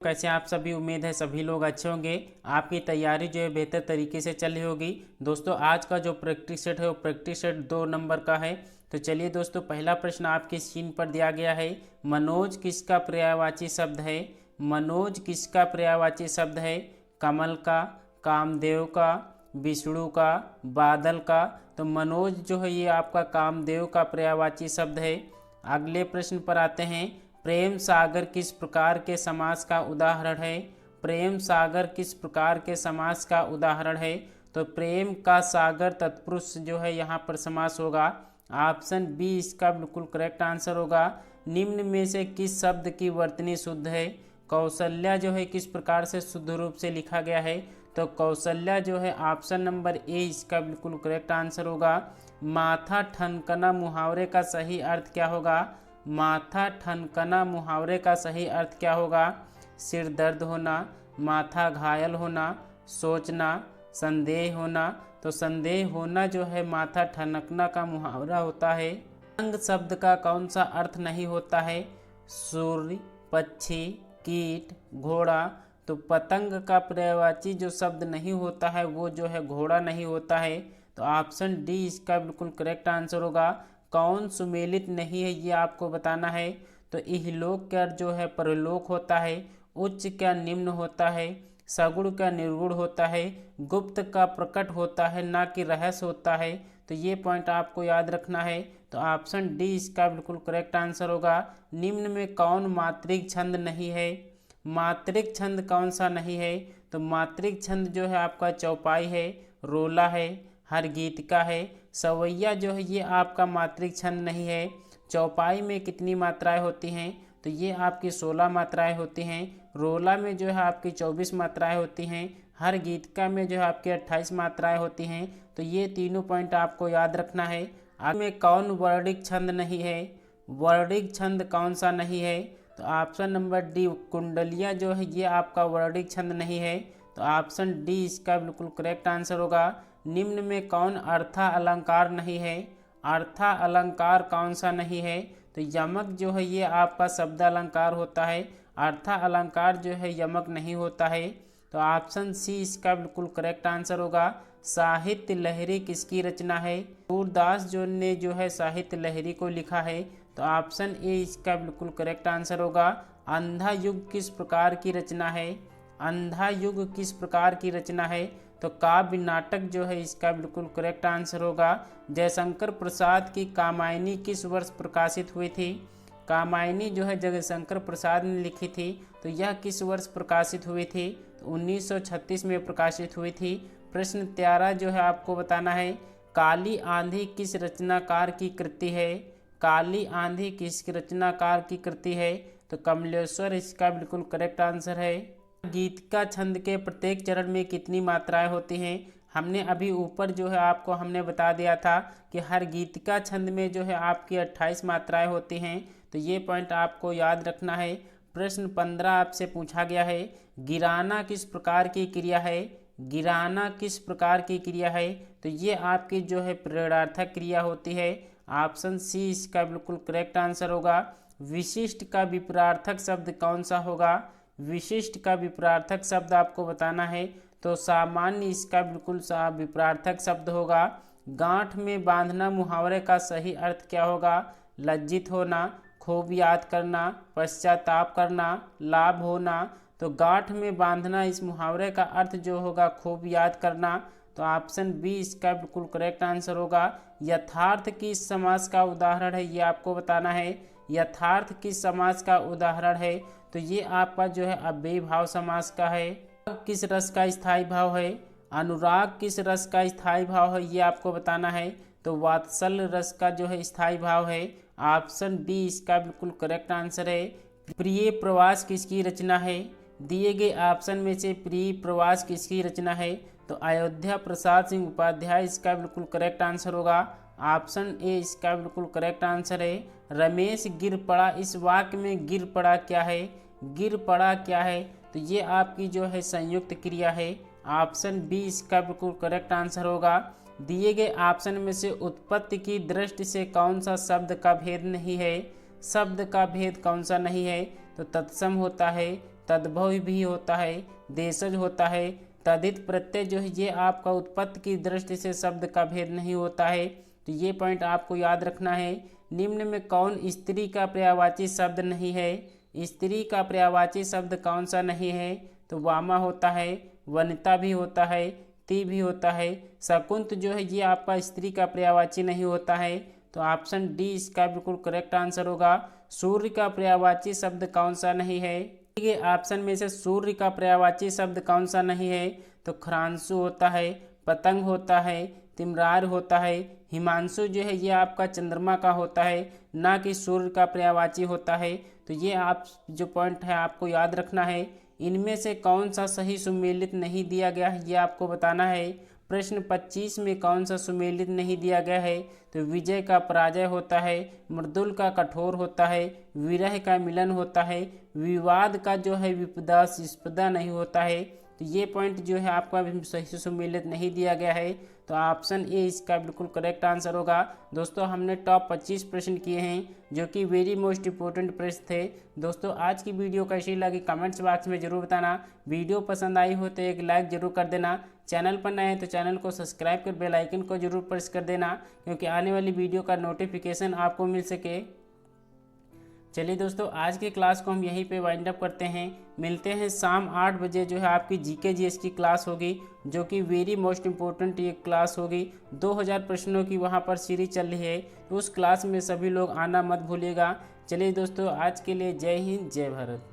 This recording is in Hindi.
कैसे आप सभी, उम्मीद है सभी लोग अच्छे होंगे। आपकी तैयारी जो है बेहतर तरीके से चल रही होगी। दोस्तों आज का जो प्रैक्टिस सेट है वो प्रैक्टिस सेट 2 नंबर का है। तो चलिए दोस्तों, पहला प्रश्न आपकी स्क्रीन पर दिया गया है। मनोज किसका पर्यायवाची शब्द है? मनोज किसका पर्यायवाची शब्द है? कमल का, कामदेव का, विष्णु का, बादल का। तो मनोज जो है ये आपका कामदेव का पर्यायवाची शब्द है। अगले प्रश्न पर आते हैं। प्रेम सागर किस प्रकार के समास का उदाहरण है? प्रेम सागर किस प्रकार के समास का उदाहरण है? तो प्रेम का सागर तत्पुरुष जो है यहाँ पर समास होगा। ऑप्शन बी इसका बिल्कुल करेक्ट आंसर होगा। निम्न में से किस शब्द की वर्तनी शुद्ध है? कौशल्या जो है किस प्रकार से शुद्ध रूप से लिखा गया है? तो कौशल्या जो है ऑप्शन नंबर ए इसका बिल्कुल करेक्ट आंसर होगा। माथा ठनकना मुहावरे का सही अर्थ क्या होगा? माथा ठनकना मुहावरे का सही अर्थ क्या होगा? सिर दर्द होना, माथा घायल होना, सोचना, संदेह होना। तो संदेह होना जो है माथा ठनकना का मुहावरा होता है। पतंग शब्द का कौन सा अर्थ नहीं होता है? सूर्य, पक्षी, कीट, घोड़ा। तो पतंग का पर्यायवाची जो शब्द नहीं होता है वो जो है घोड़ा नहीं होता है। तो ऑप्शन डी इसका बिल्कुल करेक्ट आंसर होगा। कौन सुमेलित नहीं है ये आपको बताना है। तो इहलोक क्या जो है परलोक होता है, उच्च क्या निम्न होता है, सगुण क्या निर्गुण होता है, गुप्त का प्रकट होता है ना कि रहस्य होता है। तो ये पॉइंट आपको याद रखना है। तो ऑप्शन डी इसका बिल्कुल करेक्ट आंसर होगा। निम्न में कौन मात्रिक छंद नहीं है? मात्रिक छंद कौन सा नहीं है? तो मात्रिक छंद जो है आपका चौपाई है, रोला है, हर गीत का है। सवैया जो है ये आपका मात्रिक छंद नहीं है। चौपाई में कितनी मात्राएं होती हैं? तो ये आपकी 16 मात्राएं होती हैं। रोला में जो है आपकी 24 मात्राएं होती हैं। हर गीतका में जो है आपकी 28 मात्राएं होती हैं। तो ये तीनों पॉइंट आपको याद रखना है। आगे में कौन वर्णिक छंद नहीं है? वर्णिक छंद कौन सा नहीं है? तो ऑप्शन नंबर डी कुंडलियाँ जो है ये आपका वर्णिक छंद नहीं है। तो ऑप्शन डी इसका बिल्कुल करेक्ट आंसर होगा। निम्न में कौन अर्था अलंकार नहीं है? अर्था अलंकार कौन सा नहीं है? तो यमक जो है ये आपका शब्द अलंकार होता है। अर्था अलंकार जो है यमक नहीं होता है। तो ऑप्शन सी इसका बिल्कुल करेक्ट आंसर होगा। साहित्य लहरी किसकी रचना है? सूरदास जो ने जो है साहित्य लहरी को लिखा है। तो ऑप्शन ए इसका बिल्कुल करेक्ट आंसर होगा। अंधा युग किस प्रकार की रचना है? अंधा युग किस प्रकार की रचना है? तो काव्य नाटक जो है इसका बिल्कुल करेक्ट आंसर होगा। जयशंकर प्रसाद की कामायनी किस वर्ष प्रकाशित हुई थी? कामायनी जो है जयशंकर प्रसाद ने लिखी थी। तो यह किस वर्ष प्रकाशित हुई थी? तो 1936 में प्रकाशित हुई थी। प्रश्न 13 जो है आपको बताना है। काली आंधी किस रचनाकार की कृति है? काली आंधी किस रचनाकार की कृति है? तो कमलेश्वर इसका बिल्कुल करेक्ट आंसर है। गीत का छंद के प्रत्येक चरण में कितनी मात्राएं होती हैं? हमने अभी ऊपर जो है आपको हमने बता दिया था कि हर गीत का छंद में जो है आपकी 28 मात्राएं होती हैं। तो ये पॉइंट आपको याद रखना है। प्रश्न 15 आपसे पूछा गया है। गिराना किस प्रकार की क्रिया है? गिराना किस प्रकार की क्रिया है? तो ये आपकी जो है प्रेरणार्थक क्रिया होती है। ऑप्शन सी इसका बिल्कुल करेक्ट आंसर होगा। विशिष्ट का विपरार्थक शब्द कौन सा होगा? विशिष्ट का विपरार्थक शब्द आपको बताना है। तो सामान्य इसका बिल्कुल विपरार्थक शब्द होगा। गांठ में बांधना मुहावरे का सही अर्थ क्या होगा? लज्जित होना, खूब याद करना, पश्चाताप करना, लाभ होना। तो गांठ में बांधना इस मुहावरे का अर्थ जो होगा खूब याद करना। तो ऑप्शन बी इसका बिल्कुल करेक्ट आंसर होगा। यथार्थ किस समास का उदाहरण है ये आपको बताना है। यथार्थ किस समास का उदाहरण है? तो ये आपका जो है अव्ययी भाव समास का है। किस रस का स्थायी भाव है? अनुराग किस रस का स्थायी भाव है ये आपको बताना है। तो वात्सल्य रस का जो है स्थायी भाव है। ऑप्शन डी इसका बिल्कुल करेक्ट आंसर है। प्रिय प्रवास किसकी रचना है? दिए गए ऑप्शन में से प्रिय प्रवास किसकी रचना है? तो अयोध्या प्रसाद सिंह उपाध्याय इसका बिल्कुल करेक्ट आंसर होगा। ऑप्शन ए इसका बिल्कुल करेक्ट आंसर है। रमेश गिर पड़ा, इस वाक्य में गिर पड़ा क्या है? गिर पड़ा क्या है? तो ये आपकी जो है संयुक्त क्रिया है। ऑप्शन बी इसका बिल्कुल करेक्ट आंसर होगा। दिए गए ऑप्शन में से उत्पत्ति की दृष्टि से कौन सा शब्द का भेद नहीं है? शब्द का भेद कौन सा नहीं है? तो तत्सम होता है, तद्भव भी होता है, देशज होता है। तद्धित प्रत्यय जो है ये आपका उत्पत्ति की दृष्टि से शब्द का भेद नहीं होता है, तो ये पॉइंट आपको याद रखना है। निम्न में कौन स्त्री का पर्यायवाची शब्द नहीं है? स्त्री का पर्यायवाची शब्द कौन सा नहीं है? तो वामा होता है, वनिता भी होता है, ती भी होता है। शकुंत जो है ये आपका स्त्री का पर्यायवाची नहीं होता है, तो ऑप्शन डी इसका बिल्कुल करेक्ट आंसर होगा। सूर्य का पर्यायवाची शब्द कौन सा नहीं है? ये ऑप्शन में से सूर्य का पर्यायवाची शब्द कौन सा नहीं है? तो खरांशु होता है, पतंग होता है, तिमरार होता है। हिमांशु जो है ये आपका चंद्रमा का होता है, ना कि सूर्य का पर्यायवाची होता है। तो ये आप जो पॉइंट है आपको याद रखना है। इनमें से कौन सा सही सुमेलित नहीं दिया गया है ये आपको बताना है। प्रश्न 25 में कौन सा सुमेलित नहीं दिया गया है? तो विजय का पराजय होता है, मृदुल का कठोर होता है, विरह का मिलन होता है, विवाद का जो है विपदा विस्पदा नहीं होता है। तो ये पॉइंट जो है आपका सही सुमेलित नहीं दिया गया है, तो ऑप्शन ए इसका बिल्कुल करेक्ट आंसर होगा। दोस्तों हमने टॉप 25 प्रश्न किए हैं जो कि वेरी मोस्ट इंपॉर्टेंट प्रश्न थे। दोस्तों आज की वीडियो कैसी लगी कमेंट्स बॉक्स में जरूर बताना। वीडियो पसंद आई हो तो एक लाइक जरूर कर देना। चैनल पर नए हैं तो चैनल को सब्सक्राइब कर बेल आइकन को जरूर प्रेस कर देना, क्योंकि आने वाली वीडियो का नोटिफिकेशन आपको मिल सके। चलिए दोस्तों आज की क्लास को हम यहीं पे वाइंड अप करते हैं। मिलते हैं शाम 8 बजे जो है आपकी जीके जीएस की क्लास होगी, जो कि वेरी मोस्ट इम्पोर्टेंट ये क्लास होगी। 2000 प्रश्नों की वहाँ पर सीरीज चल रही है, तो उस क्लास में सभी लोग आना मत भूलिएगा। चलिए दोस्तों आज के लिए जय हिंद जय भारत।